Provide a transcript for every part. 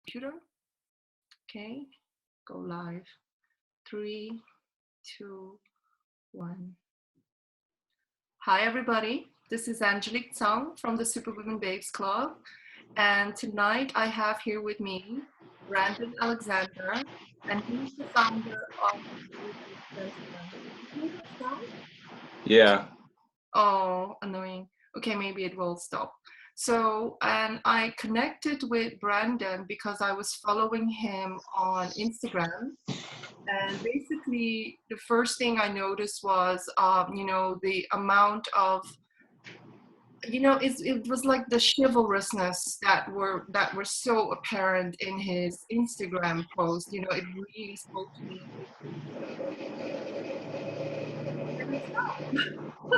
Computer. Okay, go live. Three, two, one. Hi, everybody. This is Angelique Tsang from the Superwomen Babes Club. And tonight I have here with me Brandon Alexander, and he's the founder of Superwomen Gentlemen. Did you hear that sound? Yeah. Oh, annoying. Okay, maybe it will stop. So, and I connected with Brandon because I was following him on Instagram. And basically, the first thing I noticed was, the amount of, it was like the chivalrousness that were so apparent in his Instagram post. It really spoke to me.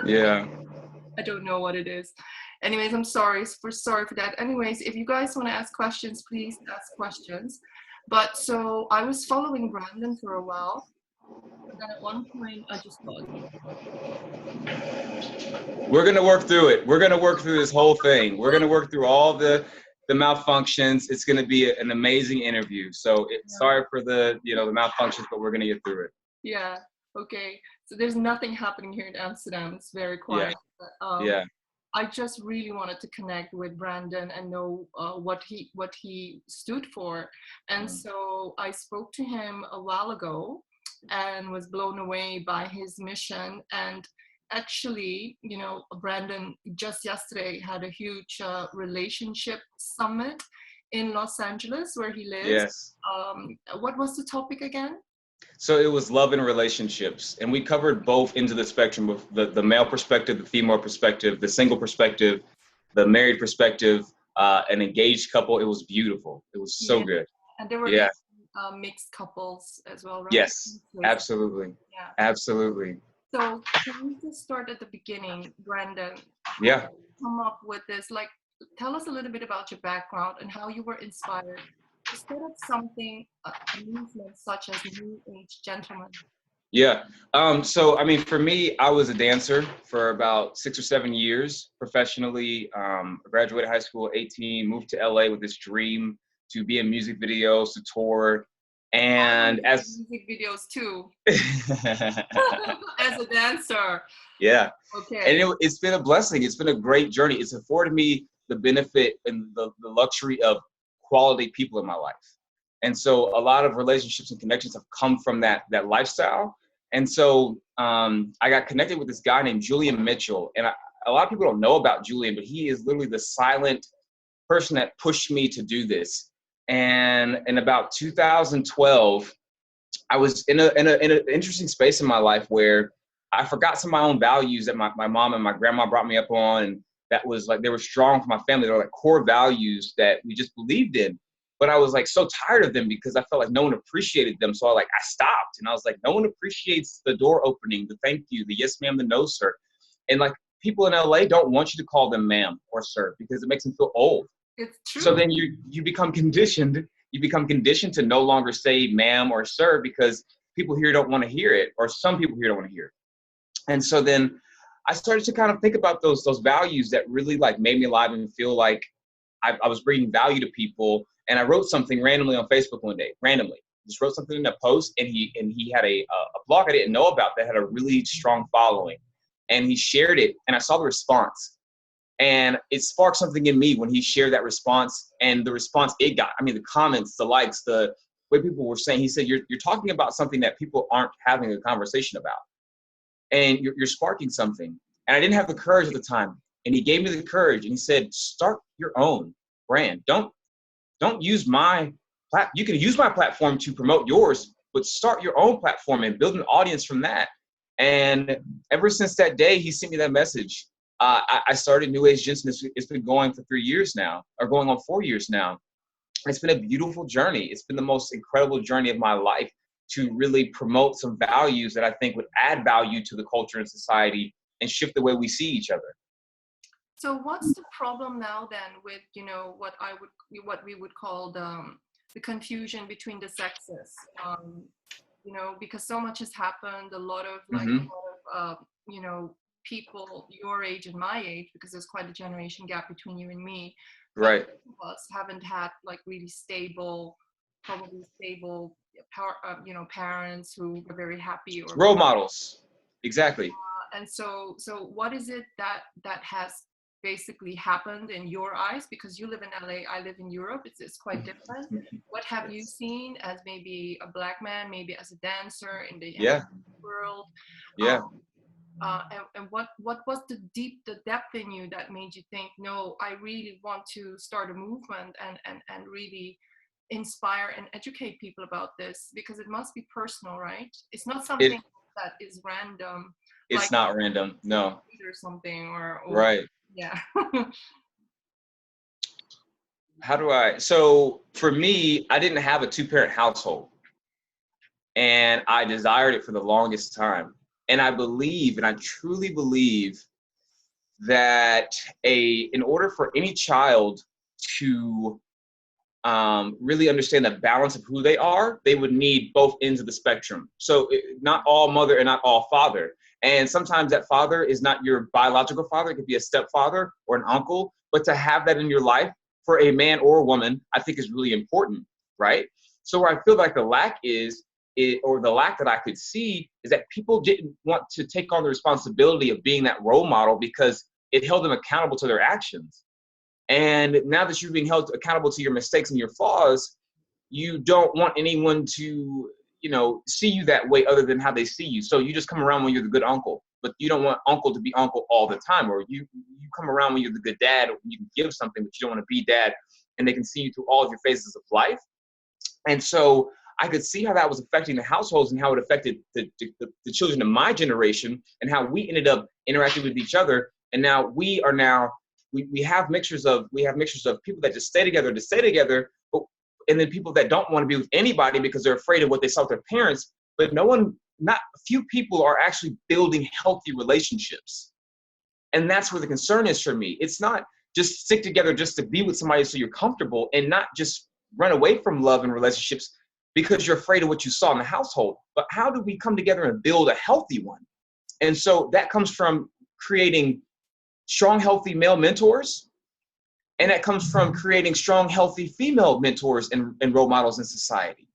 Yeah. I don't know what it is. Anyways, I'm sorry for that. Anyways, if you guys want to ask questions, please ask questions. But so I was following Brandon for a while, but then at one point I just thought, We're gonna work through it. We're gonna work through this whole thing. We're gonna work through all the malfunctions. It's gonna be an amazing interview. So sorry for the malfunctions, but we're gonna get through it. yeah, okay. So there's nothing happening here in Amsterdam. It's very Yeah. quiet. But, Yeah. I just really wanted to connect with Brandon and know what he stood for. And so I spoke to him a while ago and was blown away by his mission. And actually, Brandon just yesterday had a huge relationship summit in Los Angeles where he lives. Yes. What was the topic again? So it was love and relationships, and we covered both into the spectrum of the male perspective, the female perspective, the single perspective, the married perspective, an engaged couple. It was beautiful. It was so Yeah. good. And there were Yeah. even mixed couples as well, right? Yes. Absolutely. Yeah. Absolutely. So can we just start at the beginning, Brandon? How did Yeah. you come up with this? Like, tell us a little bit about your background and how you were inspired to set up something, a movement such as New Age Gentlemen. Yeah. So, I mean, for me, I was a dancer for about 6 or 7 years professionally. I graduated high school at 18, moved to LA with this dream to be in music videos, to tour. And as music videos too, as a dancer. yeah, and Okay. it's been a blessing. It's been a great journey. It's afforded me the benefit and the luxury of quality people in my life. And so a lot of relationships and connections have come from that lifestyle. And so I got connected with this guy named Julian Mitchell. And a lot of people don't know about Julian, but he is literally the silent person that pushed me to do this. And in about 2012, I was in an interesting space in my life where I forgot some of my own values that my mom and my grandma brought me up on, and that was like, they were strong for my family. They were like core values that we just believed in. But I was like so tired of them because I felt like no one appreciated them. So I stopped, and I was like, no one appreciates the door opening, the thank you, the yes ma'am, the no sir. And like, people in LA don't want you to call them ma'am or sir because it makes them feel old. It's true. So then you become conditioned. You become conditioned to no longer say ma'am or sir because people here don't want to hear it, or some people here don't want to hear it. And so then I started to kind of think about those values that really like made me alive and feel like I was bringing value to people. And I wrote something randomly on Facebook one day, randomly. Just wrote something in a post, and he had a blog I didn't know about that had a really strong following. And he shared it, and I saw the response. And it sparked something in me when he shared that response, and the response it got. I mean, the comments, the likes, the way people were saying. He said, "You're talking about something that people aren't having a conversation about, and you're sparking something." And I didn't have the courage at the time, and he gave me the courage, and he said, "Start your own brand. Don't use my you can use my platform to promote yours, but start your own platform and build an audience from that." And ever since that day, he sent me that message. I started New Age Gentlemen. It's been going for 3 years now, or going on 4 years now. It's been a beautiful journey. It's been the most incredible journey of my life to really promote some values that I think would add value to the culture and society and shift the way we see each other. So what's the problem now then with what we would call the confusion between the sexes? Because so much has happened, a lot of people your age and my age, because there's quite a generation gap between you and me. Right. Most of us haven't had like really stable, probably stable, parents who were very happy or Role models. Exactly. and so what is it that has basically happened in your eyes, because you live in LA, I live in Europe, it's quite different. What have you Yes. seen as maybe a black man, maybe as a dancer in the Yeah. world, Yeah. and what was the depth in you that made you think, no, I really want to start a movement and really inspire and educate people about this, because it must be personal, right? It's not something It that is random, it's like not random. No. or something, or Right. yeah. How do I? So for me, I didn't have a two-parent household, and I desired it for the longest time. And I believe, and I truly believe, that in order for any child to really understand the balance of who they are, they would need both ends of the spectrum. So not all mother and not all father. And sometimes that father is not your biological father. It could be a stepfather or an uncle. But to have that in your life for a man or a woman, I think is really important, right? So where I feel like the lack or the lack that I could see is that people didn't want to take on the responsibility of being that role model because it held them accountable to their actions. And now that you're being held accountable to your mistakes and your flaws, you don't want anyone to, see you that way other than how they see you. So you just come around when you're the good uncle, but you don't want uncle to be uncle all the time. Or you come around when you're the good dad, when you can give something, but you don't want to be dad, and they can see you through all of your phases of life. And so I could see how that was affecting the households and how it affected the children of my generation and how we ended up interacting with each other. And now we have mixtures of people that just stay together, and then people that don't want to be with anybody because they're afraid of what they saw with their parents. But not a few people are actually building healthy relationships. And that's where the concern is for me. It's not just stick together just to be with somebody so you're comfortable, and not just run away from love and relationships because you're afraid of what you saw in the household. But how do we come together and build a healthy one? And so that comes from creating strong, healthy male mentors. And that comes from creating strong, healthy female mentors and role models in society.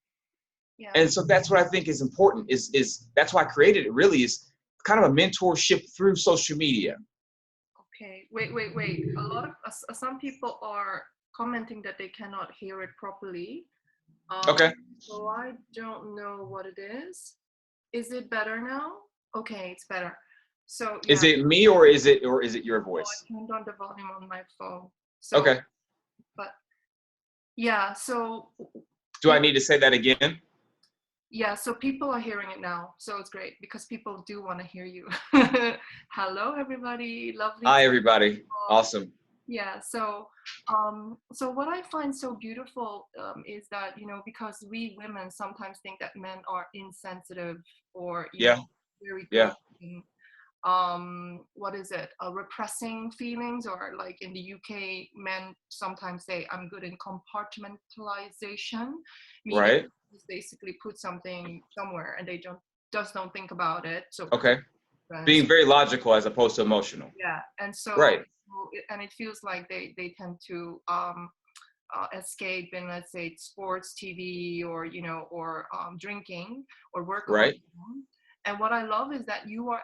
Yeah. And so that's what I think is important, is that's why I created it, really, is kind of a mentorship through social media. Okay, wait. A lot of some people are commenting that they cannot hear it properly. Okay. So I don't know what it is. Is it better now? Okay, it's better. So yeah. Is it me or is it your voice? I turned on the volume on my phone. So, Okay. But yeah, so. Do I need to say that again? Yeah, so people are hearing it now, so it's great because people do want to hear you. Hello, everybody. Lovely. Hi, everybody. Awesome. Yeah, so what I find so beautiful is that, because we women sometimes think that men are insensitive or very good in, what is it, repressing feelings, or like in the UK, men sometimes say I'm good in compartmentalization, meaning right. Basically put something somewhere and they don't think about it. So okay, being very logical as opposed to emotional. Yeah, and so right. And it feels like they tend to escape in, let's say, sports, TV, or drinking or work. Right. And what I love is that you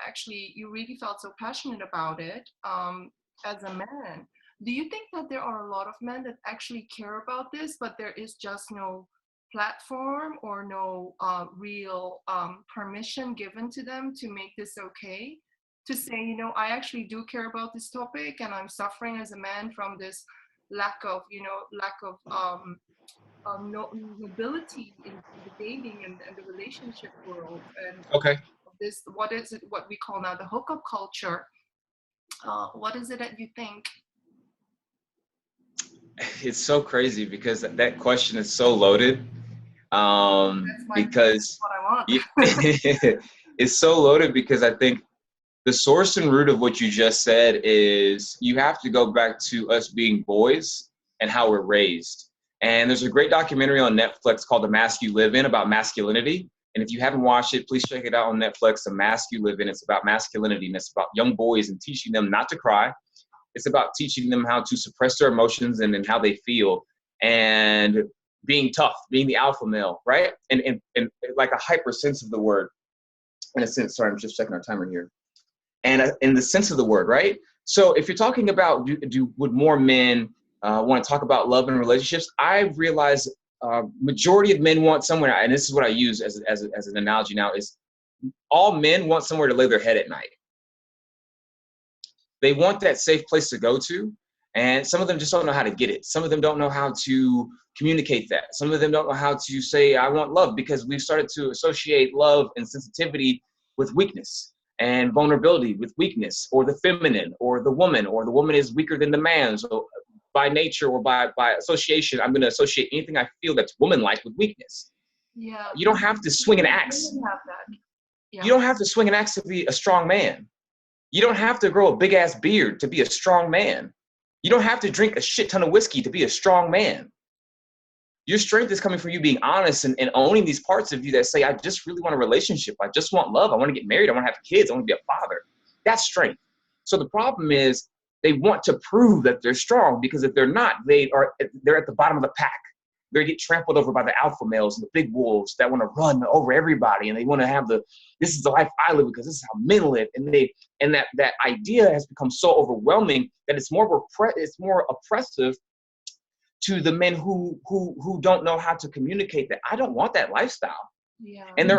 really felt so passionate about it as a man. Do you think that there are a lot of men that actually care about this, but there is just no platform or no real permission given to them to make this okay? To say, I actually do care about this topic, and I'm suffering as a man from this lack of nobility in the dating and the relationship world, and Okay. this, what we call now the hookup culture. What is it that you think? It's so crazy because that question is so loaded. Because what I want. it's so loaded because I think the source and root of what you just said is you have to go back to us being boys and how we're raised. And there's a great documentary on Netflix called The Mask You Live In about masculinity. And if you haven't watched it, please check it out on Netflix, The Mask You Live In. It's about masculinity, and it's about young boys and teaching them not to cry It's about teaching them how to suppress their emotions and how they feel, and being tough, being the alpha male, right? And like a hyper sense of the word, in a sense. Sorry, I'm just checking our timer here. And in the sense of the word, right? So if you're talking about would more men want to talk about love and relationships, I realize majority of men want somewhere, and this is what I use as an analogy now, is all men want somewhere to lay their head at night. They want that safe place to go to, and some of them just don't know how to get it. Some of them don't know how to communicate that. Some of them don't know how to say, I want love, because we've started to associate love and sensitivity with weakness, and vulnerability with weakness, or the feminine, or the woman is weaker than the man. So by nature or by association, I'm going to associate anything I feel that's woman-like with weakness. Yeah. You don't have to swing an axe. Yeah. You don't have to swing an axe to be a strong man. You don't have to grow a big ass beard to be a strong man. You don't have to drink a shit ton of whiskey to be a strong man. Your strength is coming from you being honest and owning these parts of you that say, I just really want a relationship. I just want love. I want to get married. I want to have kids. I want to be a father. That's strength. So the problem is they want to prove that they're strong, because if they're not, they're at the bottom of the pack. They get trampled over by the alpha males and the big wolves that want to run over everybody, and they want to have this is the life I live because this is how men live, and that idea has become so overwhelming that it's more oppressive to the men who don't know how to communicate that I don't want that lifestyle. Yeah. And they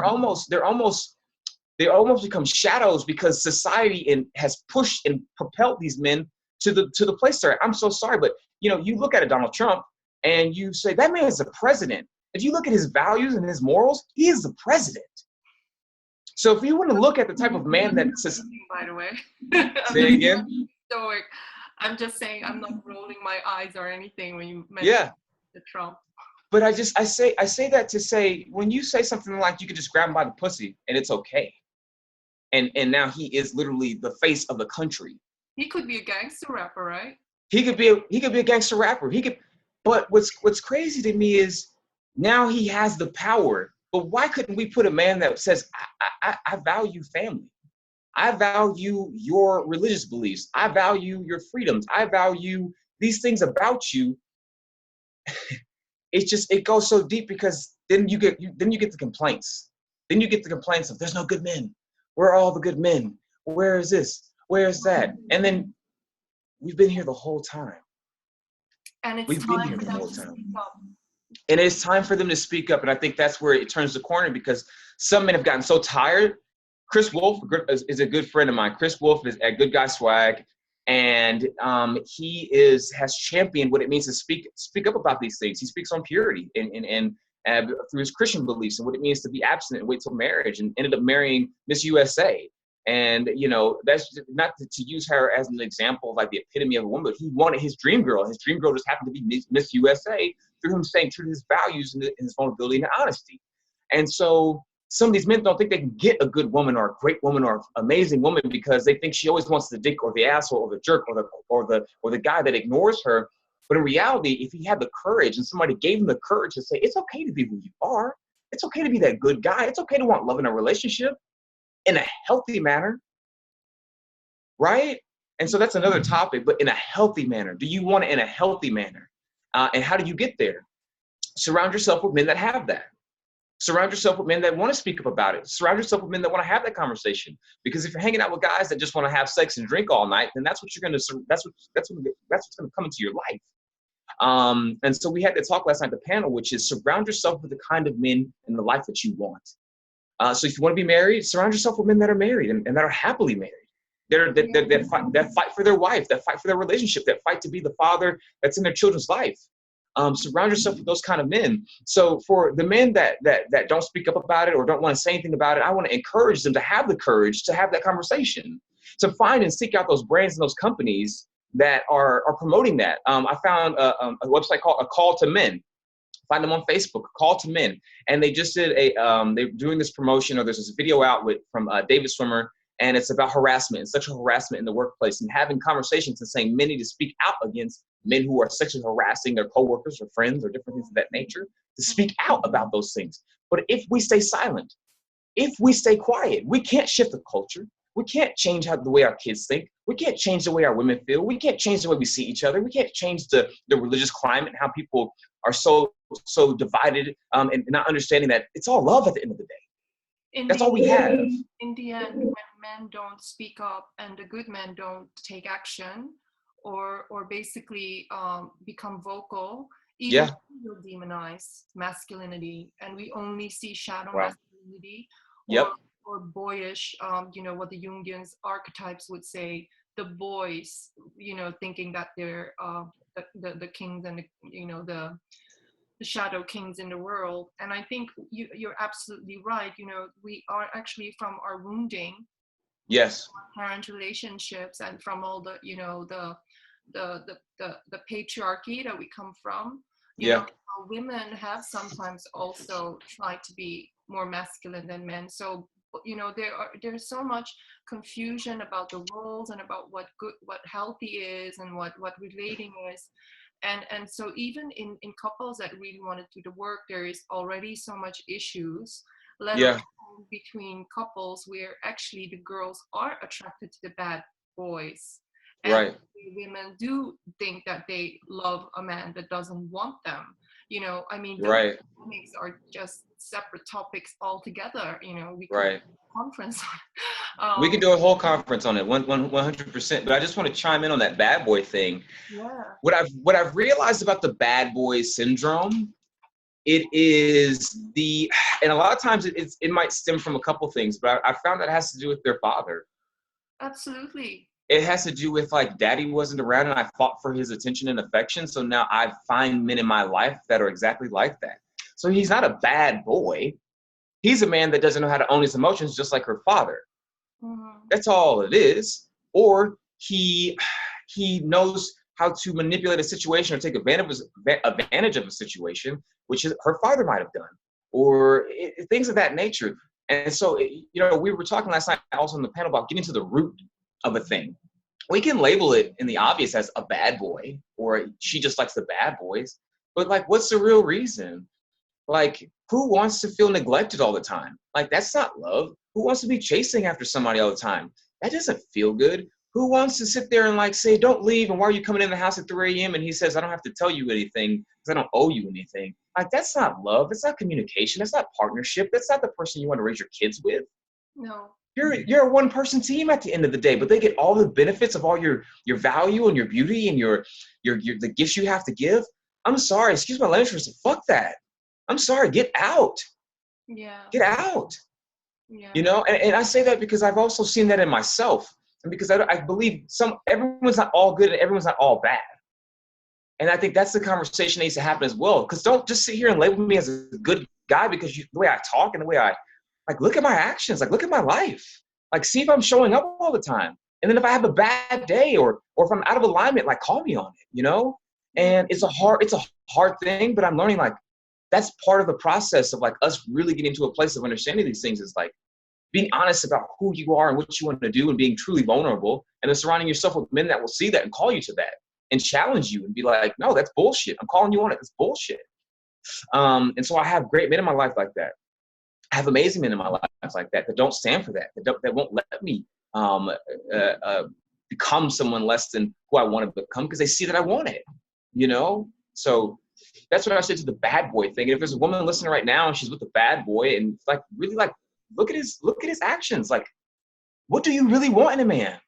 almost become shadows, because society has pushed and propelled these men to the place they're at. I'm so sorry, but you look at Donald Trump and you say that man is the president. If you look at his values and his morals, he is the president. So if you want to look at the type of man that says, by the way, say again. Stoic. I'm just saying, I'm not rolling my eyes or anything when you mention the Trump. But I say that to say, when you say something like you could just grab him by the pussy and it's okay, and now he is literally the face of the country. He could be a gangster rapper, right? He could be a gangster rapper. But what's crazy to me is now he has the power. But why couldn't we put a man that says, I value family. I value your religious beliefs. I value your freedoms. I value these things about you. It goes so deep, because then you get the complaints. Then you get the complaints of there's no good men. Where are all the good men? Where is this? Where is that? And then we've been here the whole time. And we've been here the whole time. And it's time for them to speak up. And I think that's where it turns the corner, because some men have gotten so tired. Chris Wolf is a good friend of mine. Chris Wolf is at Good Guy Swag, and he has championed what it means to speak up about these things. He speaks on purity and through his Christian beliefs and what it means to be abstinent and wait till marriage, and ended up marrying Miss USA. And that's not to use her as an example of like the epitome of a woman, but he wanted his dream girl. His dream girl just happened to be Miss USA through him staying true to his values and his vulnerability and honesty. And so some of these men don't think they can get a good woman or a great woman or an amazing woman, because they think she always wants the dick or the asshole or the jerk or the guy that ignores her. But in reality, if he had the courage and somebody gave him the courage to say, it's okay to be who you are. It's okay to be that good guy. It's okay to want love in a relationship in a healthy manner, right? And so that's another topic, but in a healthy manner. Do you want it in a healthy manner? And how do you get there? Surround yourself with men that have that. Surround yourself with men that want to speak up about it. Surround yourself with men that want to have that conversation. Because if you're hanging out with guys that just want to have sex and drink all night, then that's what's going to come into your life. And so we had to talk last night at the panel, which is surround yourself with the kind of men in the life that you want. So if you want to be married, surround yourself with men that are married and that are happily married. That fight for their wife, that fight for their relationship, that fight to be the father that's in their children's life. Surround yourself with those kind of men. So for the men that don't speak up about it or don't want to say anything about it, I want to encourage them to have the courage to have that conversation, to find and seek out those brands and those companies that are promoting that. I found a website called A Call to Men. Find them on Facebook, A Call to Men. And they just did they're doing this promotion, or there's this video out from David Swimmer, and it's about harassment and sexual harassment in the workplace, and having conversations and saying men need to speak out against men who are sexually harassing their coworkers or friends or different things of that nature, to speak out about those things. But if we stay silent, if we stay quiet, we can't shift the culture. We can't change the way our kids think. We can't change the way our women feel. We can't change the way we see each other. We can't change the religious climate and how people are so divided, and not understanding that it's all love at the end of the day. That's all we have. In the end, when men don't speak up and the good men don't take action, or basically become vocal, even will demonize masculinity, and we only see shadow masculinity, or boyish, what the Jungian archetypes would say, the boys, thinking that they're the kings and the shadow kings in the world. And I think you're absolutely right. We are actually, from our wounding, parent relationships, and from all the the patriarchy that we come from, women have sometimes also tried to be more masculine than men. So there's so much confusion about the roles and about what healthy is and what relating is. And so even in couples that really want to do the work, there is already so much issues, let alone between couples where actually the girls are attracted to the bad boys. And women do think that they love a man that doesn't want them. I mean, those dynamics are just separate topics altogether. We could conference on. We could do a whole conference on it, 100%. But I just want to chime in on that bad boy thing. Yeah. What I've realized about the bad boy syndrome, it is and a lot of times it might stem from a couple things, but I found that it has to do with their father. Absolutely. It has to do with, like, daddy wasn't around and I fought for his attention and affection. So now I find men in my life that are exactly like that. So he's not a bad boy. He's a man that doesn't know how to own his emotions, just like her father. Mm-hmm. That's all it is. Or he knows how to manipulate a situation or take advantage of a situation, which her father might have done, or things of that nature. And so, we were talking last night also on the panel about getting to the root of a thing. We can label it in the obvious as a bad boy, or she just likes the bad boys. But, like, what's the real reason? Like, who wants to feel neglected all the time? Like, that's not love. Who wants to be chasing after somebody all the time? That doesn't feel good. Who wants to sit there and, like, say, don't leave, and why are you coming in the house at 3 a.m.? And he says, I don't have to tell you anything because I don't owe you anything. Like, that's not love. That's not communication. That's not partnership. That's not the person you want to raise your kids with. No. You're a one-person team at the end of the day, but they get all the benefits of all your value and your beauty and your the gifts you have to give. I'm sorry, excuse my language, fuck that. I'm sorry, get out. Yeah. Get out. Yeah. And I say that because I've also seen that in myself, and because I believe everyone's not all good and everyone's not all bad. And I think that's the conversation that needs to happen as well. Because don't just sit here and label me as a good guy because the way I talk and the way I, like, look at my actions, like, look at my life. Like, see if I'm showing up all the time. And then if I have a bad day or if I'm out of alignment, like, call me on it, And it's a hard thing, but I'm learning, like, that's part of the process of, like, us really getting to a place of understanding these things is, like, being honest about who you are and what you want to do and being truly vulnerable, and then surrounding yourself with men that will see that and call you to that and challenge you and be like, no, that's bullshit. I'm calling you on it. That's bullshit. And so I have great men in my life like that. I have amazing men in my life like that don't stand for that, that won't let me become someone less than who I want to become because they see that I want it, So that's what I said to the bad boy thing. And if there's a woman listening right now and she's with a bad boy and, like, really, like, look at his actions. Like, what do you really want in a man?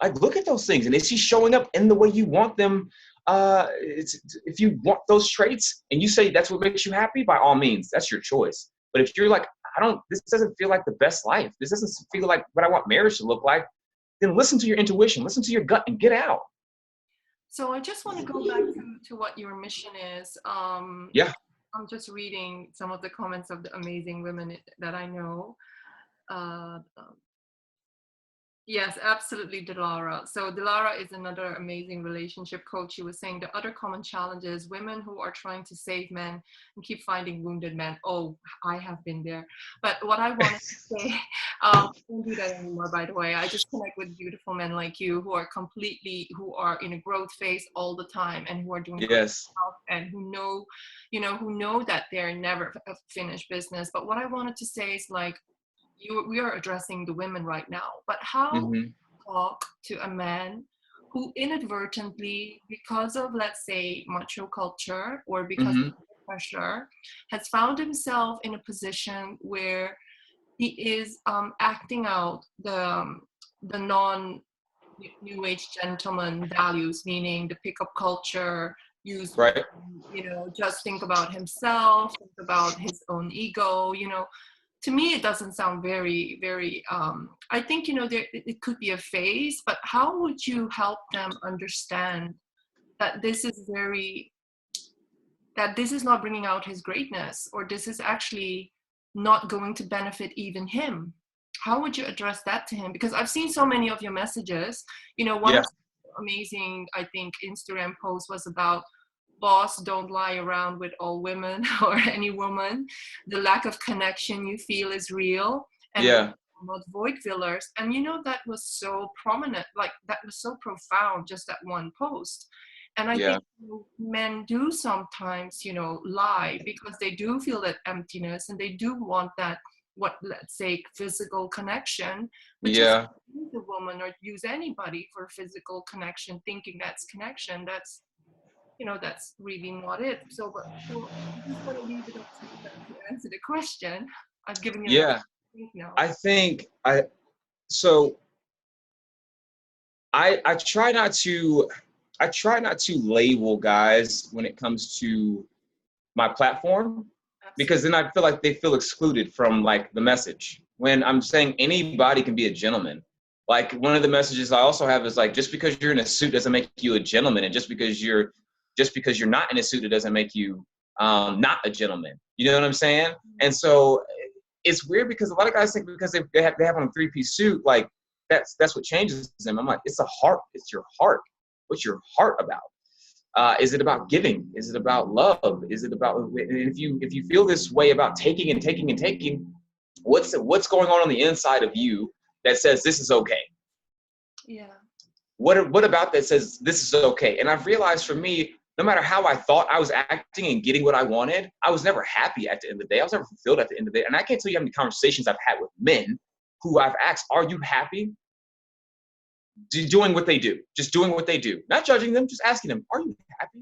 Like, look at those things. And is he showing up in the way you want them? If you want those traits and you say that's what makes you happy, by all means, that's your choice. But if you're like, this doesn't feel like the best life, this doesn't feel like what I want marriage to look like, then listen to your intuition, listen to your gut, and get out. So I just want to go back to what your mission is. Yeah. I'm just reading some of the comments of the amazing women that I know. Yes, absolutely, Dilara. So Dilara is another amazing relationship coach. She was saying the other common challenge is women who are trying to save men and keep finding wounded men. Oh, I have been there. But what I wanted to say, I don't do that anymore, by the way. I just connect with beautiful men like you who are in a growth phase all the time and who are doing great stuff and who know that they're never a finished business. But what I wanted to say is, like, we are addressing the women right now, but how Mm-hmm. talk to a man who inadvertently, because of, let's say, macho culture or because Mm-hmm. of pressure, has found himself in a position where he is acting out the non new age gentleman values, meaning the pickup culture used, Right. just think about himself, think about his own ego, to me it doesn't sound very very I think it could be a phase, but how would you help them understand that this is not bringing out his greatness, or this is actually not going to benefit even him? How would you address that to him? Because I've seen so many of your messages. One Yeah. of the amazing, I think, Instagram posts was about, boss, don't lie around with all women or any woman. The lack of connection you feel is real, and women Yeah. are not void fillers. And that was so prominent, like that was so profound, just that one post. And I Yeah. think men do sometimes, lie because they do feel that emptiness and they do want that, what, let's say, physical connection, but just Yeah. use a woman or use anybody for physical connection, thinking that's connection. That's really not it. So I'm just going to leave it up to you to answer the question. I've given you enough Yeah. to think now. I think so I try not to label guys when it comes to my platform, because Absolutely. then I feel like they feel excluded from like the message. When I'm saying anybody can be a gentleman, like one of the messages I also have is like, just because you're in a suit doesn't make you a gentleman, and just because you're not in a suit, it doesn't make you not a gentleman. You know what I'm saying? And so it's weird because a lot of guys think because they have on a three-piece suit, like that's what changes them. I'm like, it's a heart. It's your heart. What's your heart about? Is it about giving? Is it about love? Is it about, if you feel this way about taking and taking and taking, what's going on the inside of you that says this is okay? Yeah. What about that says this is okay? And I've realized for me, no matter how I thought I was acting and getting what I wanted, I was never happy at the end of the day. I was never fulfilled at the end of the day. And I can't tell you how many conversations I've had with men who I've asked, "Are you happy?" Doing what they do, just doing what they do, not judging them, just asking them, "Are you happy?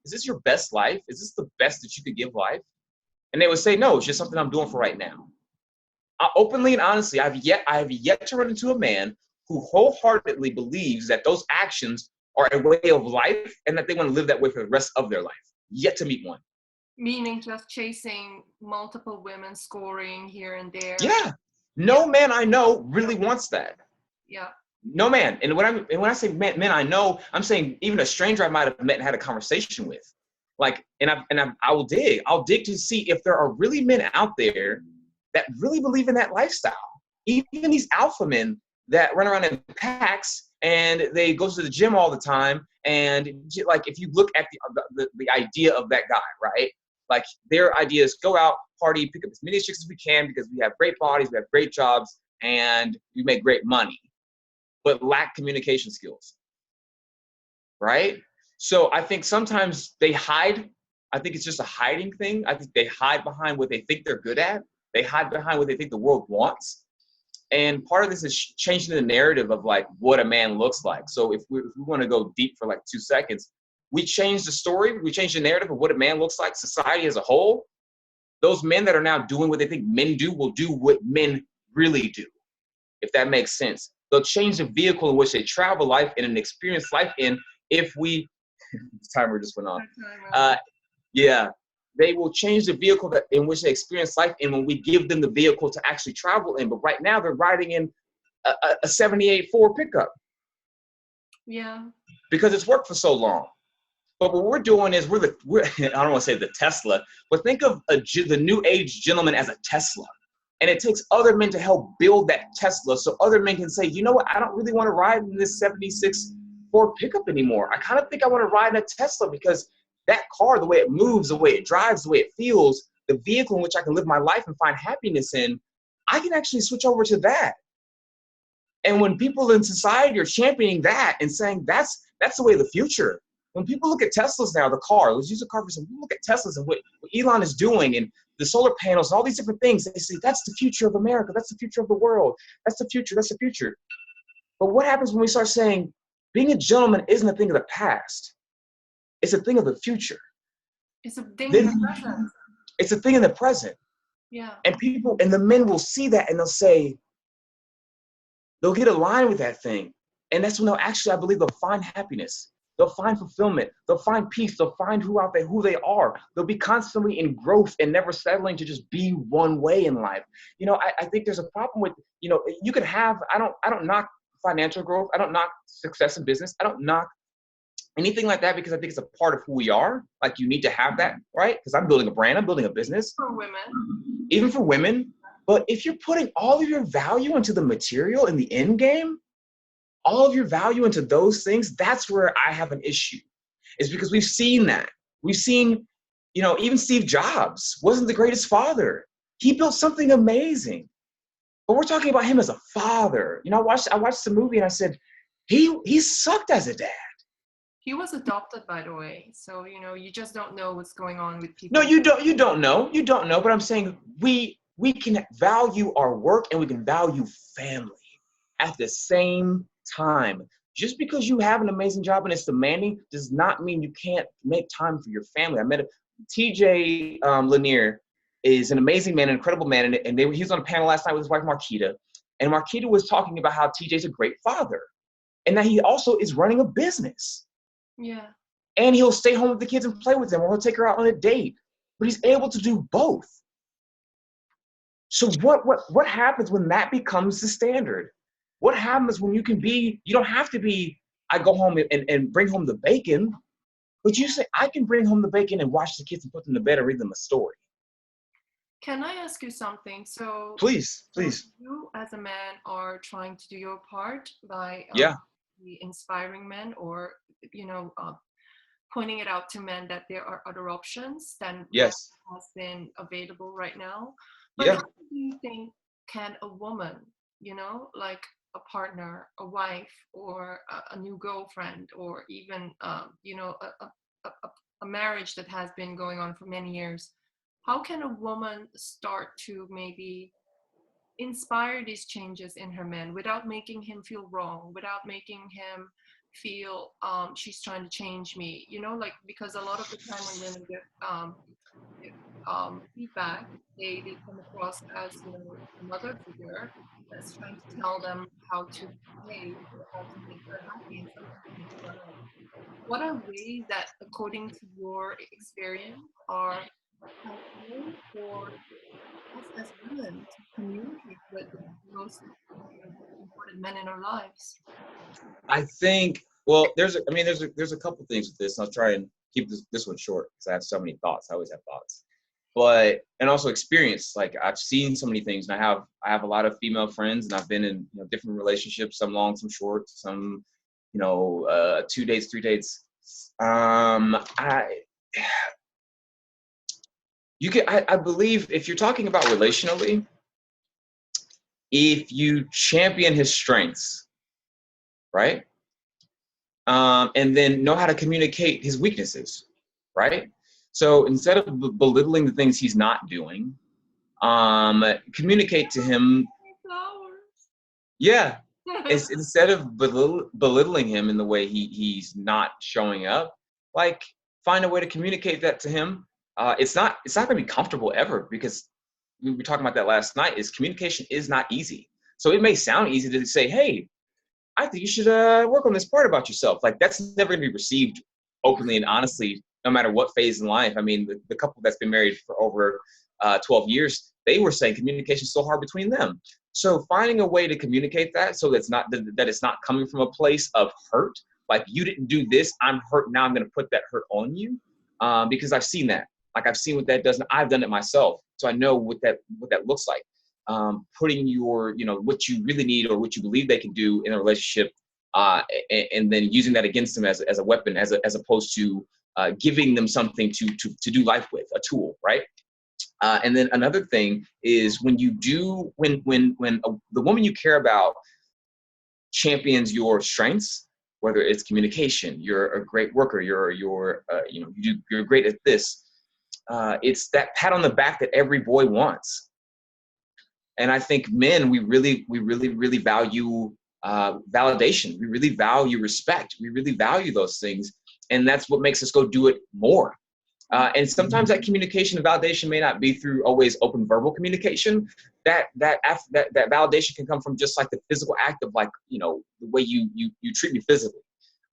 Is this your best life? Is this the best that you could give life?" And they would say, "No, it's just something I'm doing for right now." Openly and honestly, I have yet to run into a man who wholeheartedly believes that those actions are a way of life and that they want to live that way for the rest of their life. Yet to meet one. Meaning just chasing multiple women, scoring here and there. Yeah. Yeah. No man I know really wants that. Yeah. No man. And when I say men I know, I'm saying even a stranger I might have met and had a conversation with. Like, I'll dig to see if there are really men out there that really believe in that lifestyle. Even these alpha men that run around in packs and they go to the gym all the time. And like, if you look at the idea of that guy, right? Like, their idea is go out, party, pick up as many chicks as we can because we have great bodies, we have great jobs, and we make great money, but lack communication skills, right? So I think sometimes they hide. I think it's just a hiding thing. I think they hide behind what they think they're good at. They hide behind what they think the world wants. And part of this is changing the narrative of like what a man looks like. So if we want to go deep for like 2 seconds, we change the story, we change the narrative of what a man looks like, society as a whole. Those men that are now doing what they think men do will do what men really do, if that makes sense. They'll change the vehicle in which they travel life in and experience life in. If we, this timer just went off. Yeah, they will change the vehicle in which they experience life in when we give them the vehicle to actually travel in. But right now they're riding in a 78 Ford pickup. Yeah. Because it's worked for so long. But what we're doing is we're I don't want to say the Tesla, but think of the new age gentleman as a Tesla. And it takes other men to help build that Tesla so other men can say, you know what, I don't really want to ride in this 76 Ford pickup anymore. I kind of think I want to ride in a Tesla because that car, the way it moves, the way it drives, the way it feels, the vehicle in which I can live my life and find happiness in, I can actually switch over to that. And when people in society are championing that and saying that's the way of the future, when people look at Teslas now, the car, let's use a car for some, people look at Teslas and what Elon is doing and the solar panels, and all these different things. They say, that's the future of America. That's the future of the world. That's the future. That's the future. But what happens when we start saying being a gentleman isn't a thing of the past? It's a thing of the future. It's a thing in Then the present. it's a thing in the present. Yeah. And people, and the men will see that and they'll say, they'll get aligned with that thing. And that's when they'll actually, I believe, they'll find happiness. They'll find fulfillment. They'll find peace. They'll find who they are. They'll be constantly in growth and never settling to just be one way in life. You know, I think there's a problem with, you know, you can have, I don't knock financial growth. I don't knock success in business. I don't knock anything like that, because I think it's a part of who we are. Like, you need to have that, right? Because I'm building a brand, I'm building a business. For women. Even for women. But if you're putting all of your value into the material in the end game, all of your value into those things, that's where I have an issue. It's because we've seen that. We've seen, you know, even Steve Jobs wasn't the greatest father. He built something amazing. But we're talking about him as a father. You know, I watched the movie and I said, he sucked as a dad. He was adopted, by the way. So, you know, you just don't know what's going on with people. No, you don't know. But I'm saying we can value our work and we can value family at the same time. Just because you have an amazing job and it's demanding does not mean you can't make time for your family. I met TJ Lanier is an amazing man, an incredible man, and he was on a panel last night with his wife Marquita, and Marquita was talking about how TJ's a great father, and that he also is running a business. Yeah. And he'll stay home with the kids and play with them, or he'll take her out on a date. But he's able to do both. So what happens when that becomes the standard? What happens when you don't have to be, I go home and bring home the bacon, but you say, I can bring home the bacon and watch the kids and put them to bed and read them a story. Can I ask you something? So Please. you as a man are trying to do your part by inspiring men, or, you know, pointing it out to men that there are other options than what has been available right now. But how do you think can a woman, you know, like a partner, a wife, or a new girlfriend, or even, you know, a marriage that has been going on for many years, how can a woman start to maybe inspire these changes in her man without making him feel wrong, without making him feel she's trying to change me, you know, like, because a lot of the time when women get feedback, they come across as, you know, a mother figure that's trying to tell them how to behave or how to make her happy, and sometimes what are ways that, according to your experience, are helpful for us as women to communicate with the most important men in our lives? I think, well, there's a couple things with this. I'll try and keep this one short because I have so many thoughts. I always have thoughts, and also experience. Like, I've seen so many things, and I have a lot of female friends, and I've been in, you know, different relationships, some long, some short, some, you know, 2 dates, 3 dates. I believe if you're talking about relationally, if you champion his strengths, right? And then know how to communicate his weaknesses, right? So instead of belittling the things he's not doing, communicate to him. Yeah. Instead of belittling him in the way he's not showing up, like, find a way to communicate that to him. It's not going to be comfortable ever, because we were talking about that last night, is communication is not easy. So it may sound easy to say, hey, I think you should work on this part about yourself. Like, that's never going to be received openly and honestly, no matter what phase in life. I mean, the couple that's been married for over 12 years, they were saying communication is so hard between them. So finding a way to communicate that so that's not that it's not coming from a place of hurt, like, you didn't do this, I'm hurt, now I'm going to put that hurt on you, because I've seen that. Like, I've seen what that does, and I've done it myself, so I know what that looks like. Putting your, you know, what you really need or what you believe they can do in a relationship, and then using that against them as a weapon, as opposed to giving them something to do life with, a tool, right? And then another thing is when the woman you care about champions your strengths, whether it's communication, you're a great worker, you're great at this. it's that pat on the back that every boy wants. And I think men, we really value validation. We really value respect. We really value those things. And that's what makes us go do it more. And sometimes that communication and validation may not be through always open verbal communication. That validation can come from just like the physical act of, like, you know, the way you treat me physically.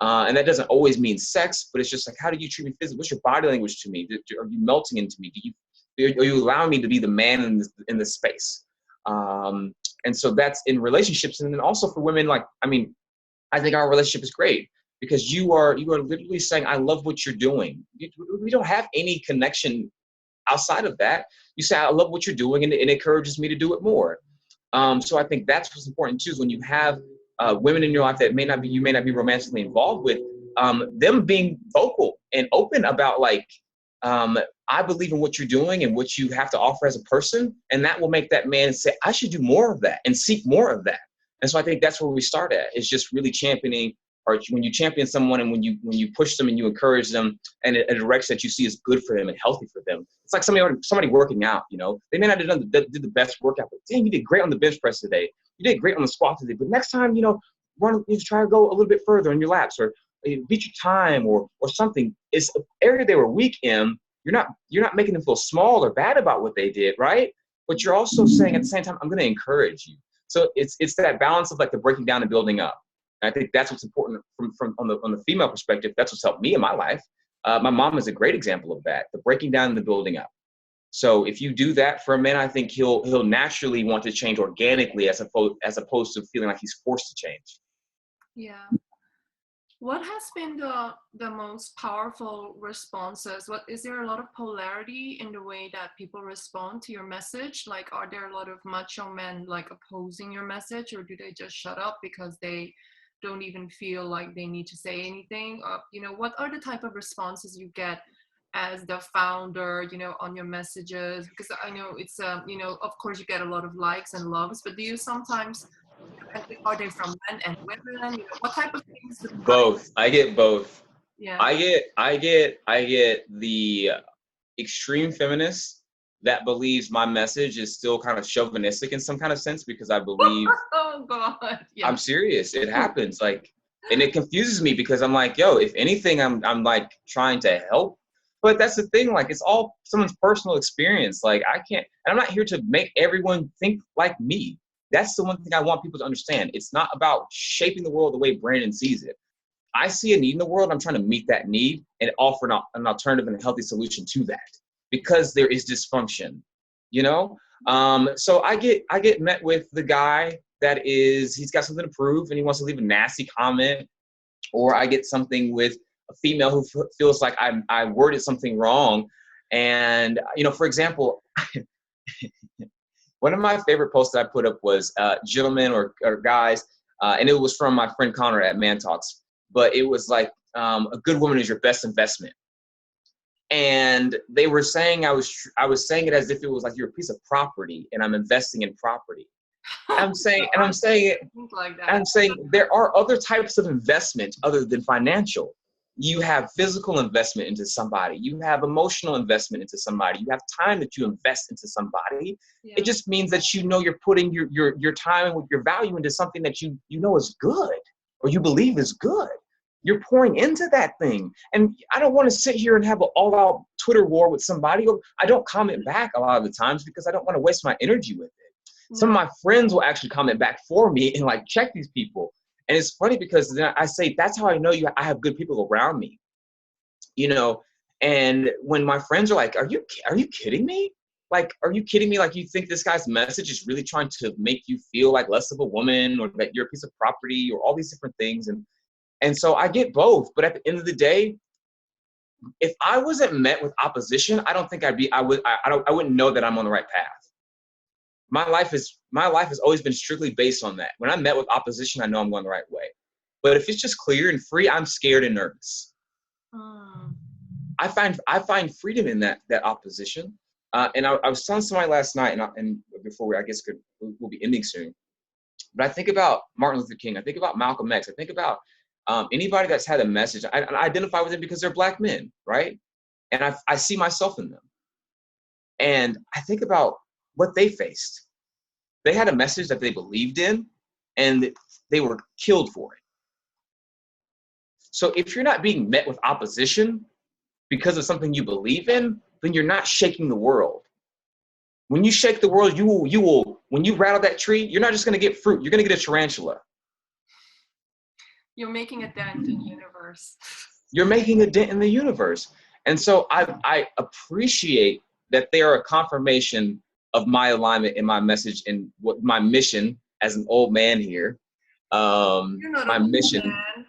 And that doesn't always mean sex, but it's just like, how do you treat me physically? What's your body language to me? Are you melting into me? Are you allowing me to be the man in this space? And so that's in relationships. And then also for women, like, I mean, I think our relationship is great because you are literally saying, I love what you're doing. We don't have any connection outside of that. You say, I love what you're doing, and it encourages me to do it more. So I think that's what's important too, is when you have women in your life that you may not be romantically involved with, them being vocal and open about, like, I believe in what you're doing and what you have to offer as a person. And that will make that man say, I should do more of that and seek more of that. And so I think that's where we start at, is just really championing, or when you champion someone and when you push them and you encourage them in a direction that you see is good for them and healthy for them. It's like somebody working out, you know, they may not have did the best workout, but dang, you did great on the bench press today. You did great on the squat today, but next time, you know, you try to go a little bit further on your laps, or beat your time, or something. It's an area they were weak in. You're not making them feel small or bad about what they did, right? But you're also saying at the same time, I'm going to encourage you. So it's that balance of, like, the breaking down and building up. And I think that's what's important from on the female perspective. That's what's helped me in my life. My mom is a great example of that, the breaking down and the building up. So if you do that for a man, I think he'll naturally want to change organically, as opposed to feeling like he's forced to change. Yeah. What has been the most powerful responses? Is there a lot of polarity in the way that people respond to your message? Like, are there a lot of macho men, like, opposing your message, or do they just shut up because they don't even feel like they need to say anything? You know, what are the type of responses you get as the founder, you know, on your messages? Because I know it's, you know, of course you get a lot of likes and loves, but do you sometimes, are they from men and women? You know, what type of things? Both. I get both. Yeah. I get the extreme feminist that believes my message is still kind of chauvinistic in some kind of sense, because I believe oh God. Yeah. I'm serious. It happens. Like, and it confuses me because I'm like, yo, if anything, I'm like trying to help. But that's the thing, like, it's all someone's personal experience. Like, and I'm not here to make everyone think like me. That's the one thing I want people to understand. It's not about shaping the world the way Brandon sees it. I see a need in the world. I'm trying to meet that need and offer an alternative and a healthy solution to that, because there is dysfunction, you know? So I get met with the guy that he's got something to prove and he wants to leave a nasty comment, or I get something with a female who feels like I worded something wrong. And, you know, for example, one of my favorite posts that I put up was gentlemen or guys, and it was from my friend Connor at Man Talks, but it was like, a good woman is your best investment. And they were saying I was saying it as if it was like you're a piece of property and I'm investing in property. I'm saying there are other types of investment other than financial. You have physical investment into somebody. You have emotional investment into somebody. You have time that you invest into somebody. Yeah. It just means that, you know, you're putting your time and your value into something that you know is good, or you believe is good. You're pouring into that thing. And I don't want to sit here and have an all-out Twitter war with somebody. I don't comment back a lot of the times because I don't want to waste my energy with it. No. Some of my friends will actually comment back for me and, like, check these people. And it's funny because then I say, that's how I know I have good people around me, you know? And when my friends are like, are you kidding me? Like, are you kidding me? Like, you think this guy's message is really trying to make you feel like less of a woman, or that you're a piece of property, or all these different things. And so I get both. But at the end of the day, if I wasn't met with opposition, I don't think I wouldn't know that I'm on the right path. My life has always been strictly based on that. When I'm met with opposition, I know I'm going the right way. But if it's just clear and free, I'm scared and nervous. I find freedom in that opposition. And I was telling somebody last night, and before we'll be ending soon. But I think about Martin Luther King. I think about Malcolm X. I think about anybody that's had a message. I identify with them because they're Black men, right? And I see myself in them. And I think about what they faced. They had a message that they believed in, and they were killed for it. So if you're not being met with opposition because of something you believe in, then you're not shaking the world. When you shake the world, you will, when you rattle that tree, you're not just going to get fruit, you're going to get a tarantula. You're making a dent in the universe. You're making a dent in the universe. And so I appreciate that they are a confirmation of my alignment in my message and what my mission as an old man here. You're not My a mission. man.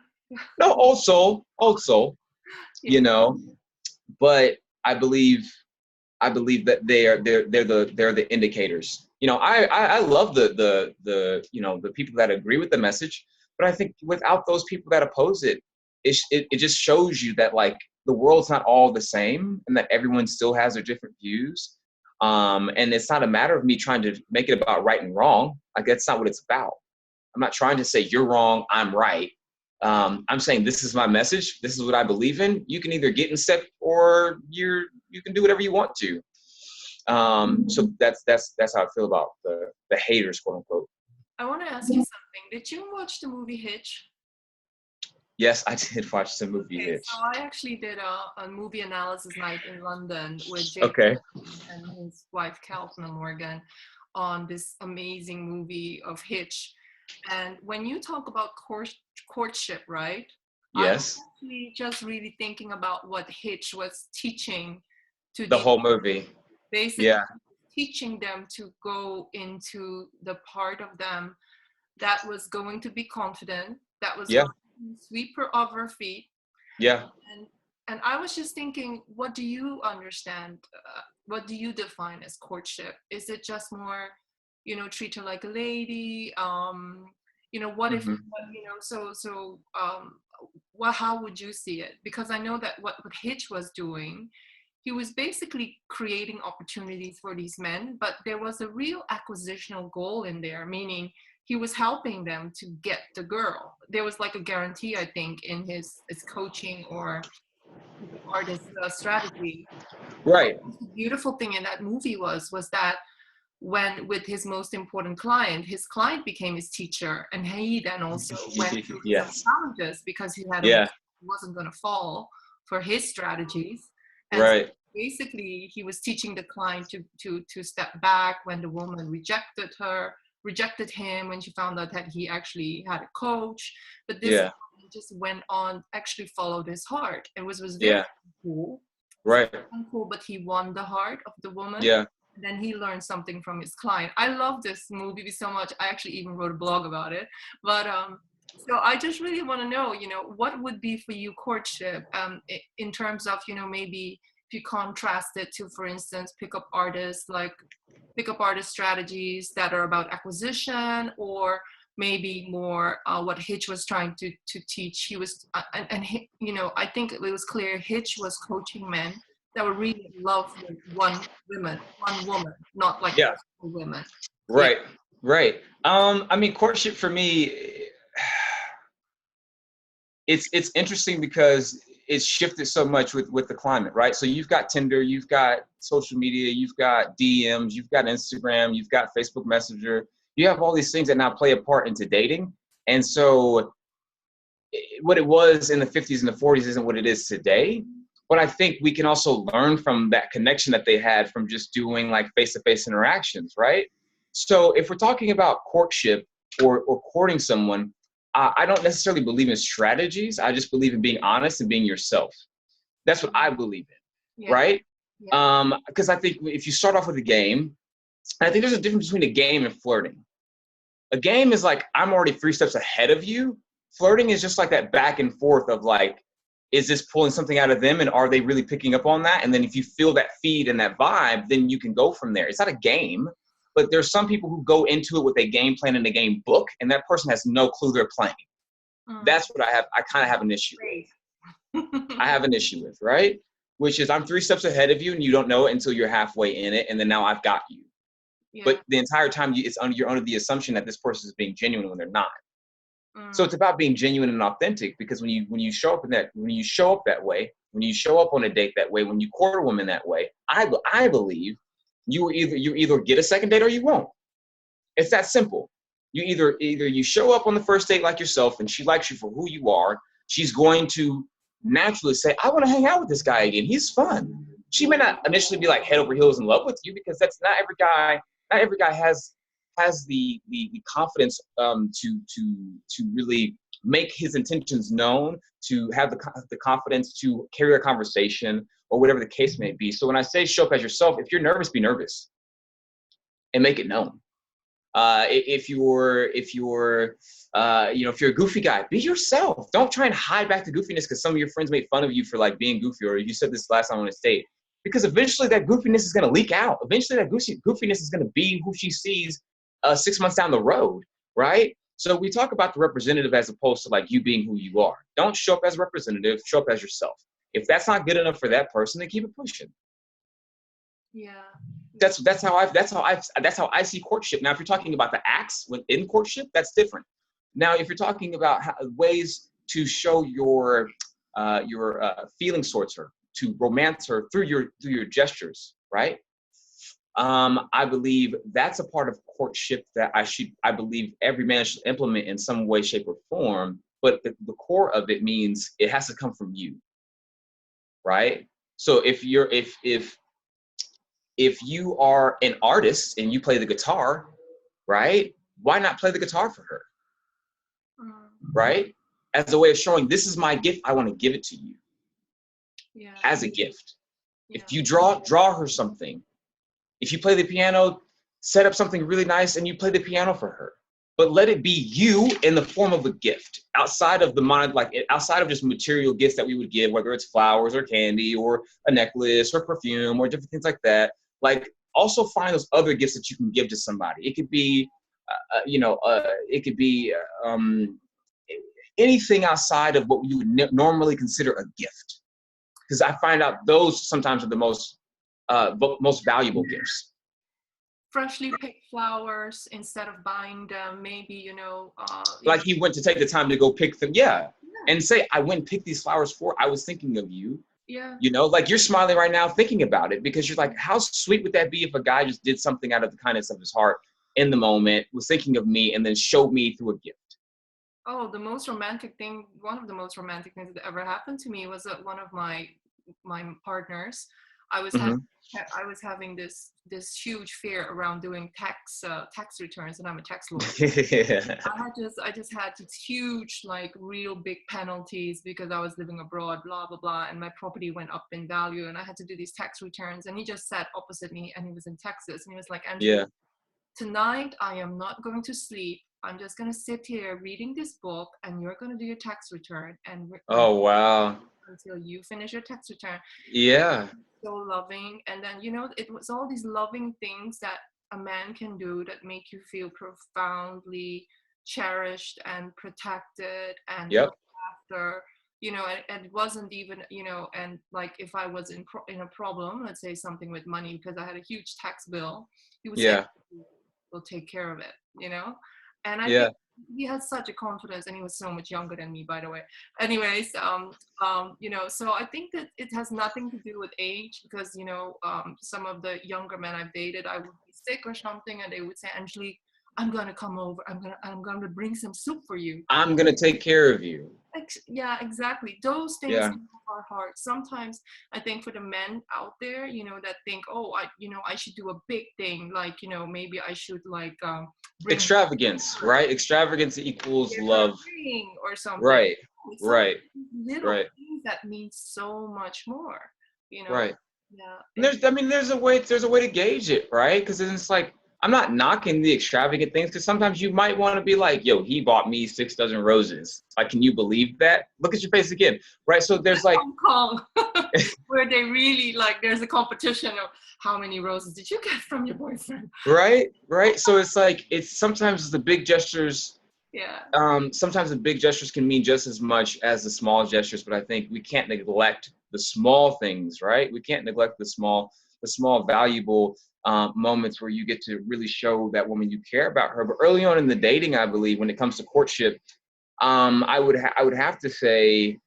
No, old soul, Yeah. you know, but I believe that they're the indicators. You know, I love the you know, the people that agree with the message, but I think without those people that oppose it, it just shows you that like the world's not all the same and that everyone still has their different views. And it's not a matter of me trying to make it about right and wrong. Like that's not what it's about. I'm not trying to say you're wrong, I'm right. I'm saying this is my message. This is what I believe in. You can either get in step or you can do whatever you want to. So that's how I feel about the haters, quote unquote. I want to ask you something. Did you watch the movie Hitch? Yes, I did watch the movie Okay, Hitch. so I actually did a movie analysis night in London with Jake Okay. and his wife Keltner Morgan on this amazing movie of Hitch. And when you talk about courtship, right? I was Yes. actually just really thinking about what Hitch was teaching to The these, whole movie. basically Yeah. teaching them to go into the part of them that was going to be confident, that was Yeah. going to sweep her off her feet. Yeah. And I was just thinking, what do you understand? What do you define as courtship? Is it just more, you know, treat her like a lady? You know, what if, Mm-hmm. you know, well, how would you see it? Because I know that what Hitch was doing, he was basically creating opportunities for these men, but there was a real acquisitional goal in there, meaning he was helping them to get the girl. There was like a guarantee, I think, in his coaching or artist strategy. Right. The beautiful thing in that movie was that when with his most important client, his client became his teacher, and he then also went through some Yes. challenges because he had Yeah. he wasn't going to fall for his strategies. And so Right. basically he was teaching the client to step back when the woman rejected him, when she found out that he actually had a coach. But this Yeah. just went on, actually followed his heart. It was very Yeah. cool. Right. Uncool, but he won the heart of the woman. Yeah. And then he learned something from his client. I love this movie so much. I actually even wrote a blog about it. But so I just really want to know, you know, what would be for you courtship in terms of, you know, maybe if you contrast it to, for instance, pickup artist strategies that are about acquisition, or maybe more what Hitch was trying to teach. He was, you know, I think it was clear Hitch was coaching men that were really in love with one woman, not like Yeah. multiple women. Right. Right. I mean, courtship for me, it's interesting because it's shifted so much with the climate, right? So you've got Tinder, you've got social media, you've got DMs, you've got Instagram, you've got Facebook Messenger. You have all these things that now play a part into dating. And so what it was in the 50s and the 40s isn't what it is today. But I think we can also learn from that connection that they had from just doing like face-to-face interactions, right? So if we're talking about courtship or courting someone, I don't necessarily believe in strategies. I just believe in being honest and being yourself. That's what I believe in, Yeah. right? Yeah. Because I think if you start off with a game, I think there's a difference between a game and flirting. A game is like, I'm already 3 steps ahead of you. Flirting is just like that back and forth of like, is this pulling something out of them and are they really picking up on that? And then if you feel that feed and that vibe, then you can go from there. It's not a game, but there's some people who go into it with a game plan and a game book, and that person has no clue they're playing. That's what I kind of have an issue with. I have an issue with, right? Which is I'm 3 steps ahead of you and you don't know it until you're halfway in it, and then now I've got you. Yeah. But the entire time you're under the assumption that this person is being genuine when they're not. So it's about being genuine and authentic, because when you show up that way, when you show up on a date that way, when you court a woman that way, I believe You either get a second date or you won't. It's that simple. You either you show up on the first date like yourself and she likes you for who you are. She's going to naturally say, I want to hang out with this guy again. He's fun. She may not initially be like head over heels in love with you, because that's not every guy. Not every guy has the confidence to really make his intentions known, to have the confidence to carry a conversation or whatever the case may be. So when I say show up as yourself, if you're nervous, be nervous and make it known. If you're a goofy guy, be yourself. Don't try and hide back the goofiness because some of your friends made fun of you for like being goofy, or you said this last time on a date. Because eventually that goofiness is going to leak out. Eventually that goofiness is going to be who she sees 6 months down the road, right? So we talk about the representative as opposed to like you being who you are. Don't show up as a representative. Show up as yourself. If that's not good enough for that person, then keep it pushing. Yeah. That's how I see courtship. Now, if you're talking about the acts within courtship, that's different. Now, if you're talking about ways to show your feelings towards her, to romance her through your gestures, right? I believe that's a part of courtship that I believe every man should implement in some way, shape, or form. But the core of it means it has to come from you, right? So if you are an artist and you play the guitar, right? Why not play the guitar for her, right? As a way of showing, this is my gift. I want to give it to you as a gift. Yeah. If you draw her something. If you play the piano, set up something really nice and you play the piano for her. But let it be you in the form of a gift, outside of outside of just material gifts that we would give, whether it's flowers or candy or a necklace or perfume or different things like that. Like, also find those other gifts that you can give to somebody. It could be, anything outside of what you would normally consider a gift. Because I find out those sometimes are the most valuable gifts. Freshly picked flowers instead of buying them, maybe, like he went to take the time to go pick them. Yeah. And say, I went and picked these flowers I was thinking of you. Yeah. Like you're smiling right now thinking about it, because you're like, how sweet would that be if a guy just did something out of the kindness of his heart in the moment, was thinking of me, and then showed me through a gift. Oh, one of the most romantic things that ever happened to me was that one of my partners, I was having this huge fear around doing tax returns, and I'm a tax lawyer. Yeah. I just had these huge, like, real big penalties because I was living abroad, blah blah blah, and my property went up in value, and I had to do these tax returns. And he just sat opposite me, and he was in Texas, and he was like, Angela, tonight I am not going to sleep. I'm just going to sit here reading this book, and you're going to do your tax return, and oh wow, until you finish your tax return. Yeah. So loving. And then, it was all these loving things that a man can do that make you feel profoundly cherished and protected and looked after, and it wasn't even, and like, if I was in a problem, let's say something with money, because I had a huge tax bill, he would say, we'll take care of it, and I think he has such a confidence, and he was so much younger than me, by the way. Anyways, so I think that it has nothing to do with age, because, some of the younger men I've dated, I would be sick or something, and they would say, Angelique, I'm going to come over. I'm going to bring some soup for you. I'm going to take care of you. Yeah, exactly. Those things are hard. Sometimes I think for the men out there, that think, oh, I should do a big thing. Like, maybe I should extravagance, right? Extravagance equals love. Or something. Right. Right. Little things that mean so much more, Right. Yeah. And there's a way to gauge it, right? Because it's like, I'm not knocking the extravagant things, because sometimes you might want to be like, yo, he bought me 6 dozen roses. Like, can you believe that? Look at your face again, right? So there's like Hong Kong, where they really, like, there's a competition of how many roses did you get from your boyfriend? Right. So it's like, sometimes the big gestures. Yeah. Sometimes the big gestures can mean just as much as the small gestures, but I think we can't neglect the small things, right? We can't neglect the small valuable moments where you get to really show that woman you care about her. But early on in the dating, I believe, when it comes to courtship, I would have to say,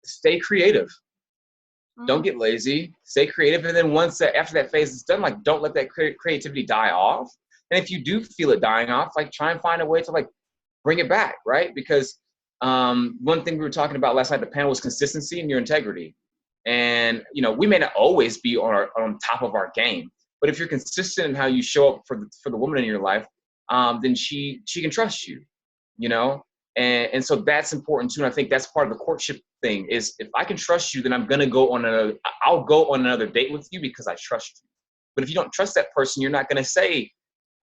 stay creative. Don't get lazy, stay creative. And then once that, after that phase is done, like, don't let that creativity die off. And if you do feel it dying off, like, try and find a way to, like, bring it back, right? Because one thing we were talking about last night, the panel, was consistency and your integrity. And, you know, we may not always be on top of our game, but if you're consistent in how you show up for the woman in your life, then she can trust you, you know? And so that's important too. And I think that's part of the courtship thing is, if I can trust you, then I'll go on another date with you because I trust you. But if you don't trust that person, you're not going to say,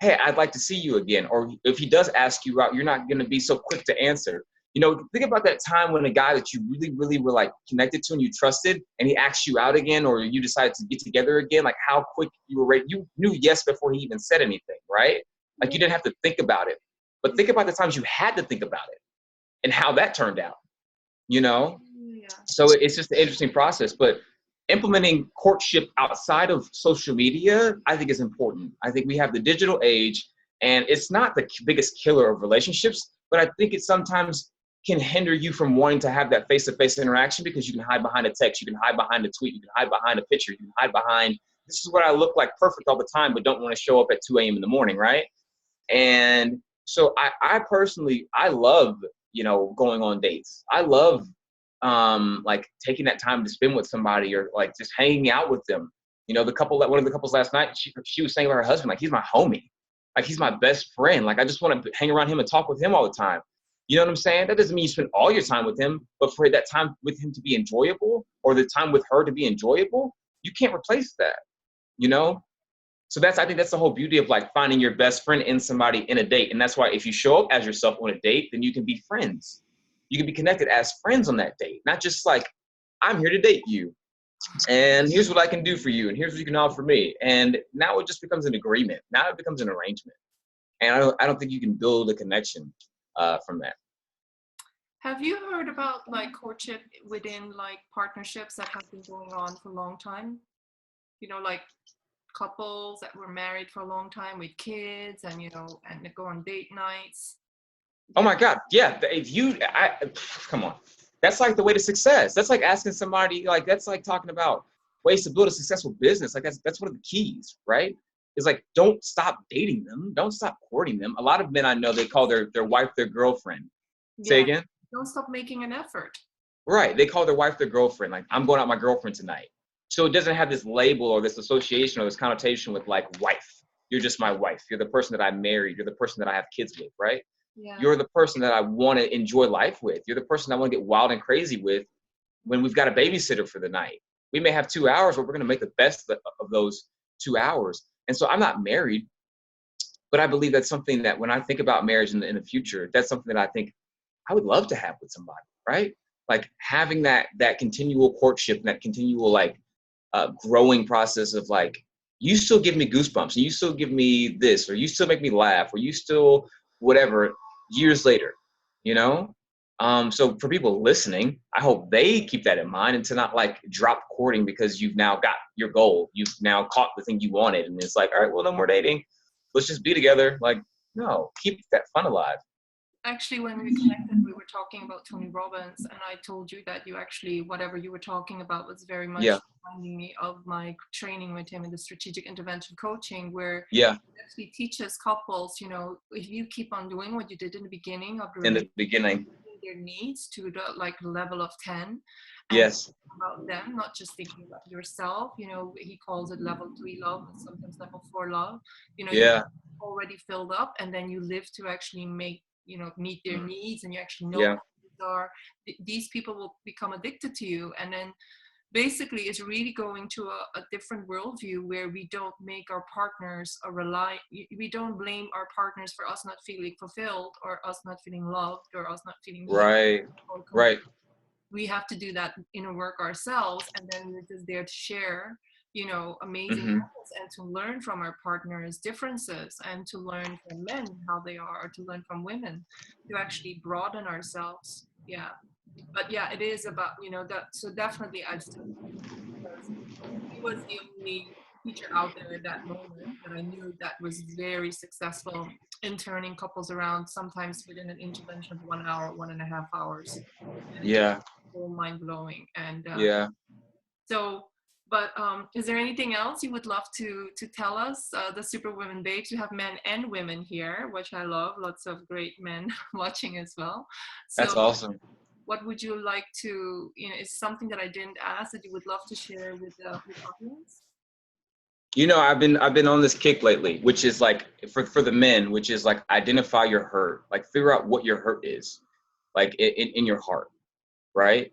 hey, I'd like to see you again. Or if he does ask you out, you're not going to be so quick to answer. You know, think about that time when a guy that you really, really were like connected to and you trusted, and he asked you out again, or you decided to get together again, like how quick you were ready. You knew yes before he even said anything, right? Like, you didn't have to think about it. But think about the times you had to think about it and how that turned out, you know? Yeah. So it's just an interesting process. But implementing courtship outside of social media, I think, is important. I think we have the digital age, and it's not the biggest killer of relationships, but I think it sometimes can hinder you from wanting to have that face-to-face interaction, because you can hide behind a text, you can hide behind a tweet, you can hide behind a picture, you can hide behind, this is what I look like perfect all the time, but don't want to show up at 2 a.m. in the morning, right? And so I personally, I love, you know, going on dates. I love like taking that time to spend with somebody, or like just hanging out with them. You know, one of the couples last night, she was saying to her husband, like, he's my homie, like, he's my best friend. Like, I just want to hang around him and talk with him all the time. You know what I'm saying? That doesn't mean you spend all your time with him, but for that time with him to be enjoyable, or the time with her to be enjoyable, you can't replace that, you know? So I think that's the whole beauty of, like, finding your best friend in somebody in a date. And that's why if you show up as yourself on a date, then you can be friends. You can be connected as friends on that date, not just like, I'm here to date you, and here's what I can do for you, and here's what you can offer me. And now it just becomes an agreement. Now it becomes an arrangement. And I don't think you can build a connection from that. Have you heard about like courtship within like partnerships that have been going on for a long time? You know, like couples that were married for a long time with kids, and you know, and they go on date nights. Oh my God, yeah. Come on. That's like the way to success. That's like asking somebody, like, that's like talking about ways to build a successful business. Like, that's one of the keys, right? It's like, don't stop dating them. Don't stop courting them. A lot of men I know, they call their wife their girlfriend. Say Yeah. again? Don't stop making an effort. Right. They call their wife their girlfriend. Like, I'm going out with my girlfriend tonight. So it doesn't have this label or this association or this connotation with, like, wife. You're just my wife. You're the person that I married. You're the person that I have kids with, right? Yeah. You're the person that I want to enjoy life with. You're the person I want to get wild and crazy with when we've got a babysitter for the night. We may have 2 hours, but we're going to make the best of those 2 hours. And so I'm not married, but I believe that's something that when I think about marriage in the future, that's something that I think I would love to have with somebody, right? Like, having that continual courtship and that continual, like, growing process of, like, you still give me goosebumps, and you still give me this, or you still make me laugh, or you still whatever years later, you know? So for people listening, I hope they keep that in mind, and to not, like, drop courting because you've now got your goal. You've now caught the thing you wanted, and it's like, all right, well, no more dating. Let's just be together. Like, no, keep that fun alive. Actually, when we connected, we were talking about Tony Robbins, and I told you that you actually, whatever you were talking about was very much Yeah. reminding me of my training with him in the strategic intervention coaching, where Yeah. he actually teaches couples, you know, if you keep on doing what you did in the beginning of the In the relationship, beginning. their needs to the like level of 10, and Yes. about them, not just thinking about yourself. You know, he calls it level 3 love, and sometimes level 4 love. You know, Yeah. you already filled up, and then you live to actually make, you know, meet their needs, and you actually know Yeah. what these are. These people will become addicted to you, and then basically it's really going to a different worldview where we don't make our partners we don't blame our partners for us not feeling fulfilled, or us not feeling loved, or us not feeling healed, Right. or Right. we have to do that inner work ourselves, and then we're just there to share, you know, amazing Mm-hmm. moments, and to learn from our partners' differences, and to learn from men how they are, or to learn from women, to actually broaden ourselves. Yeah. But yeah, it is about, you know, that. So definitely I've still, because he was the only teacher out there at that moment that I knew that was very successful in turning couples around, sometimes within an intervention of 1 hour, 1.5 hours. And Yeah. so mind blowing. And Yeah. So, but is there anything else you would love to tell us? The Superwomen Babes, you have men and women here, which I love. Lots of great men watching as well. That's So, awesome. what would you like to, is something that I didn't ask that you would love to share with the audience? You know, I've been on this kick lately, which is like for the men, which is like identify your hurt, like figure out what your hurt is, like in your heart, right?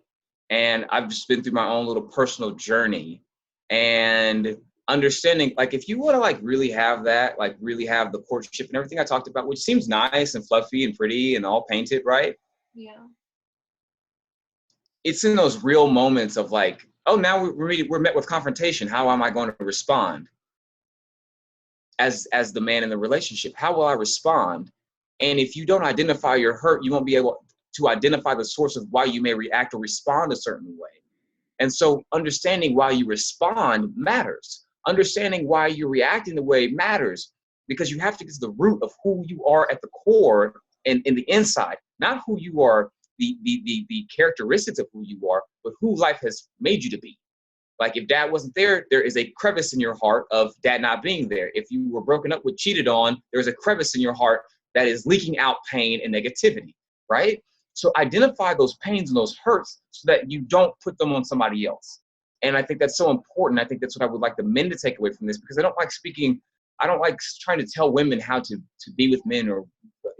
And I've just been through my own little personal journey and understanding, like, if you want to like really have that, like really have the courtship and everything I talked about, which seems nice and fluffy and pretty and all painted, right? Yeah. It's in those real moments of like, oh, now we're met with confrontation. How am I going to respond as the man in the relationship? How will I respond? And if you don't identify your hurt, you won't be able to identify the source of why you may react or respond a certain way. And so understanding why you respond matters. Understanding why you're reacting the way matters, because you have to get to the root of who you are at the core and in the inside, not who you are, the characteristics of who you are, but who life has made you to be. Like if dad wasn't there, there is a crevice in your heart of dad not being there. If you were broken up with, cheated on, there's a crevice in your heart that is leaking out pain and negativity, right? So identify those pains and those hurts so that you don't put them on somebody else. And I think that's so important. I think that's what I would like the men to take away from this, because I don't like trying to tell women how to be with men or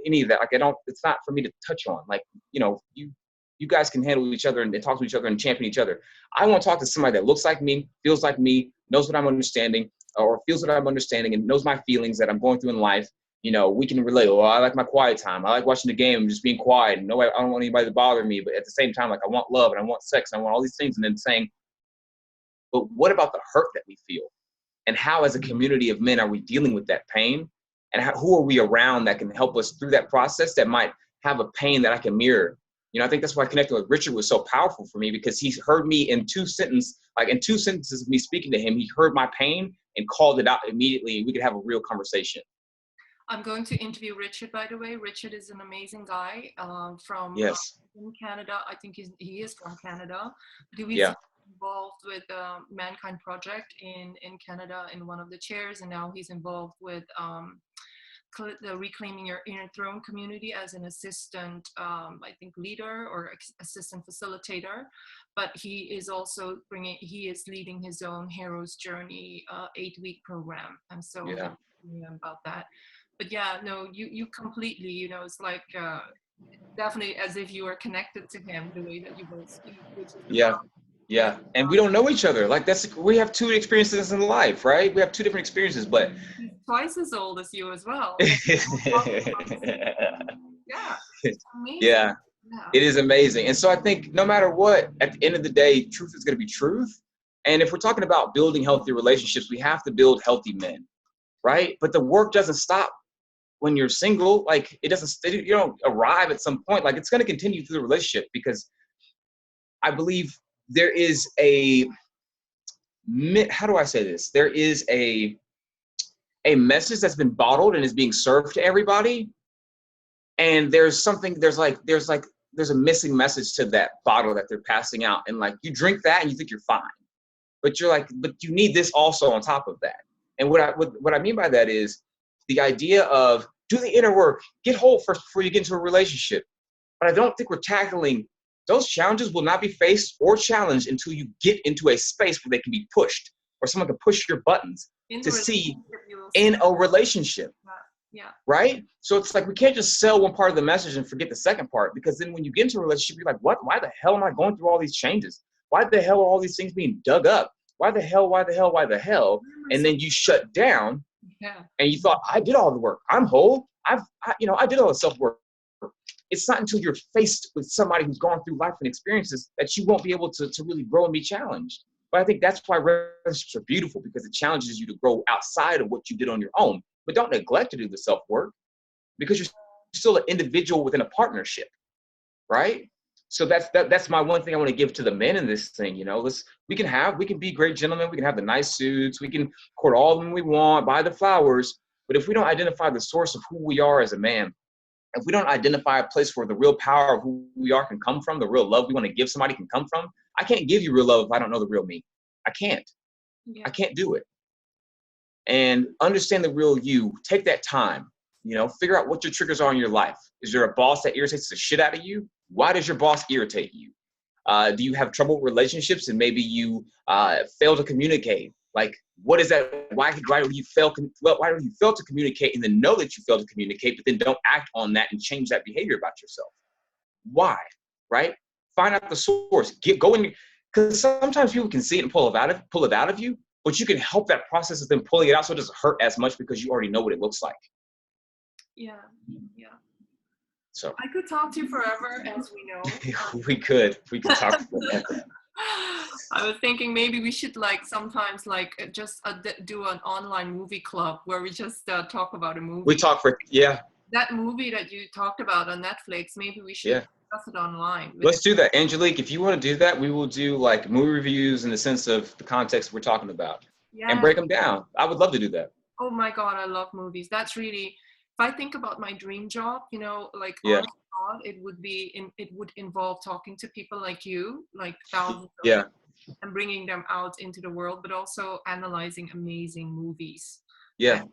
any of that. Like it's not for me to touch on. Like, you guys can handle each other and talk to each other and champion each other. I want to talk to somebody that looks like me, feels like me, knows what I'm understanding, or feels what I'm understanding and knows my feelings that I'm going through in life. We can relate. Oh, I like my quiet time. I like watching the game and just being quiet. And I don't want anybody to bother me. But at the same time, like I want love and I want sex and I want all these things. And then saying, but what about the hurt that we feel? And how, as a community of men, are we dealing with that pain? And who are we around that can help us through that process that might have a pain that I can mirror? I think that's why connecting with Richard was so powerful for me, because he heard me in two sentences of me speaking to him. He heard my pain and called it out immediately, and we could have a real conversation. I'm going to interview Richard, by the way. Richard is an amazing guy from Yes. In Canada. I think he is from Canada. He was involved with Mankind Project in Canada in one of the chairs, and now he's involved with the Reclaiming Your Inner Throne community as an assistant, I think, leader or assistant facilitator. But he is also he is leading his own Hero's Journey 8-week program. And so about that. But yeah, no, you completely, it's like definitely as if you are connected to him the way that you both speak, which is Yeah. And we don't know each other. Like we have two experiences in life, right? We have two different experiences, but he's twice as old as you as well. Yeah. It's amazing. Yeah. It is amazing. And so I think no matter what, at the end of the day, truth is going to be truth. And if we're talking about building healthy relationships, we have to build healthy men, right? But the work doesn't stop when you're single. Like you don't arrive at some point. Like it's going to continue through the relationship, because I believe there is how do I say this? There is a message that's been bottled and is being served to everybody. And there's a missing message to that bottle that they're passing out. And like, you drink that and you think you're fine, but you're like, but you need this also on top of that. And what I mean by that is the idea of do the inner work, get whole first before you get into a relationship. But I don't think we're tackling those challenges. Will not be faced or challenged until you get into a space where they can be pushed, or someone can push your buttons to see in a relationship. Yeah. Right? So it's like we can't just sell one part of the message and forget the second part, because then when you get into a relationship, you're like, what? Why the hell am I going through all these changes? Why the hell are all these things being dug up? Why the hell? And then you shut down. Yeah. And you thought, I did all the work. I'm whole. I did all the self-work. It's not until you're faced with somebody who's gone through life and experiences that you won't be able to really grow and be challenged. But I think that's why relationships are beautiful, because it challenges you to grow outside of what you did on your own. But don't neglect to do the self-work, because you're still an individual within a partnership, right? So that's my one thing I want to give to the men in this thing. We can be great gentlemen. We can have the nice suits. We can court all of them we want, buy the flowers. But if we don't identify the source of who we are as a man, if we don't identify a place where the real power of who we are can come from, the real love we want to give somebody can come from, I can't give you real love if I don't know the real me. I can't. Yeah. I can't do it. And understand the real you. Take that time. Figure out what your triggers are in your life. Is there a boss that irritates the shit out of you? Why does your boss irritate you? Do you have trouble with relationships and maybe you fail to communicate? Like, what is that? Why do you fail to communicate and then know that you fail to communicate, but then don't act on that and change that behavior about yourself? Why? Right? Find out the source. Go in, because sometimes people can see it and pull it out of you, but you can help that process of them pulling it out so it doesn't hurt as much because you already know what it looks like. Yeah. So I could talk to you forever, as we know. we could talk forever. I was thinking maybe we should sometimes just do an online movie club where we just talk about a movie. We talk that movie that you talked about on Netflix. Maybe we should discuss it online. Let's do that, Angelique. If you want to do that, we will do movie reviews in the sense of the context we're talking about and break them down. I would love to do that. Oh my God, I love movies. That's really, if I think about my dream job, honest God, it would involve talking to people like you, thousands of them, and bringing them out into the world, but also analyzing amazing movies. Yeah.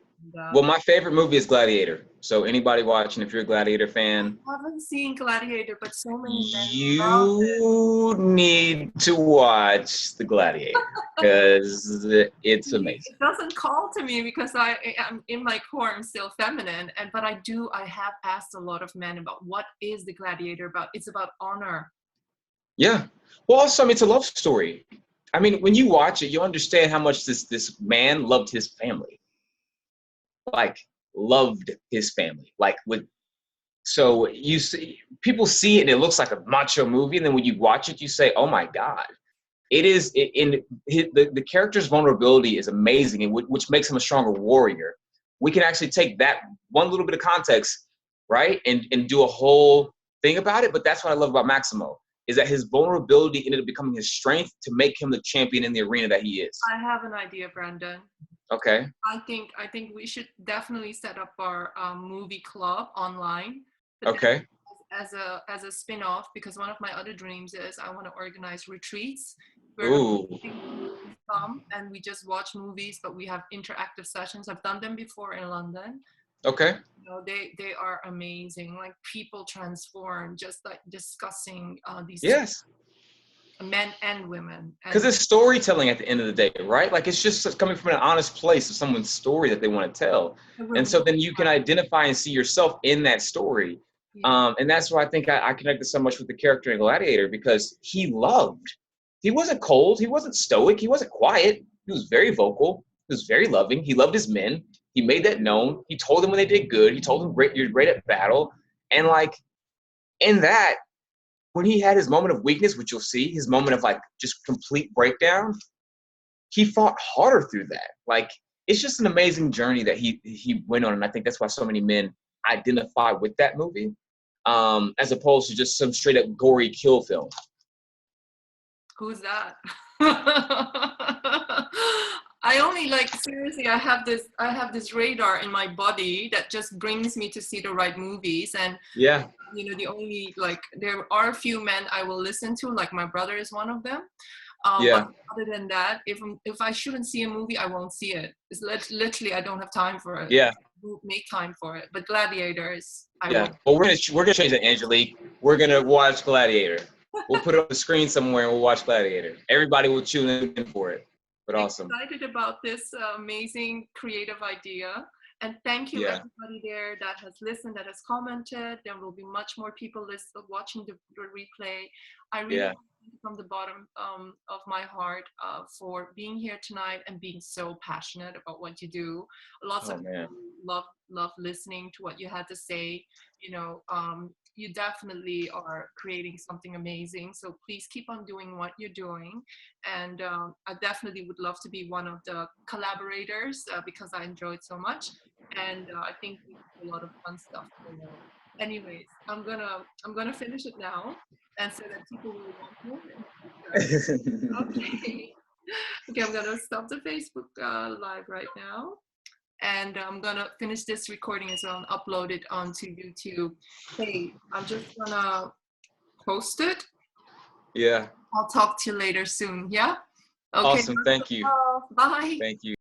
Well, my favorite movie is Gladiator. So anybody watching, if you're a Gladiator fan, I haven't seen Gladiator, but so many men you need to watch The Gladiator because it's amazing. It doesn't call to me because I'm in my core, I'm still feminine, but I have asked a lot of men about what is The Gladiator about. It's about honor. Yeah. Well, also, it's a love story. I mean, when you watch it, you understand how much this man loved his family. Loved his family. So you see, people see it and it looks like a macho movie, and then when you watch it, you say, "Oh my God!" The character's vulnerability is amazing, and which makes him a stronger warrior. We can actually take that one little bit of context, right, and do a whole thing about it. But that's what I love about Maximo, is that his vulnerability ended up becoming his strength to make him the champion in the arena that he is. I have an idea, Brandon. Okay. I think we should definitely set up our movie club online. Okay. As a spin-off, because one of my other dreams is I want to organize retreats where we come and we just watch movies, but we have interactive sessions. I've done them before in London. Okay. They are amazing. People transform just discussing these men and women. Because it's storytelling at the end of the day, right? It's just coming from an honest place of someone's story that they want to tell. And so then you can identify and see yourself in that story. Yeah. And that's why I think I connected so much with the character in Gladiator, because he loved. He wasn't cold. He wasn't stoic. He wasn't quiet. He was very vocal. He was very loving. He loved his men. He made that known. He told them when they did good. He told them, you're great at battle. And in that, when he had his moment of weakness, which you'll see, his moment of just complete breakdown, he fought harder through that. It's just an amazing journey that he went on. And I think that's why so many men identify with that movie, as opposed to just some straight up gory kill film. Who's that? I only seriously, I have this radar in my body that just brings me to see the right movies. And the only there are a few men I will listen to, my brother is one of them. But other than that, if I shouldn't see a movie, I won't see it. It's literally I don't have time for it. Yeah. I won't make time for it. But Gladiators, Well, we're gonna change that, Angelique. We're gonna watch Gladiator. We'll put it on the screen somewhere and we'll watch Gladiator. Everybody will tune in for it. But awesome. I'm excited about this amazing creative idea. And thank you everybody there that has listened, that has commented. There will be much more people watching the replay. I really thank you from the bottom of my heart for being here tonight and being so passionate about what you do. Lots of people love listening to what you had to say. You definitely are creating something amazing. So please keep on doing what you're doing. And I definitely would love to be one of the collaborators because I enjoyed so much. And I think we did a lot of fun stuff. Anyways, I'm gonna finish it now, and so that people will want more. Okay. Okay, I'm gonna stop the Facebook live right now. And I'm gonna finish this recording as well and upload it onto YouTube. Hey, I'm just gonna post it. Yeah. I'll talk to you later soon. Yeah. Awesome. Thank you. Bye. Thank you.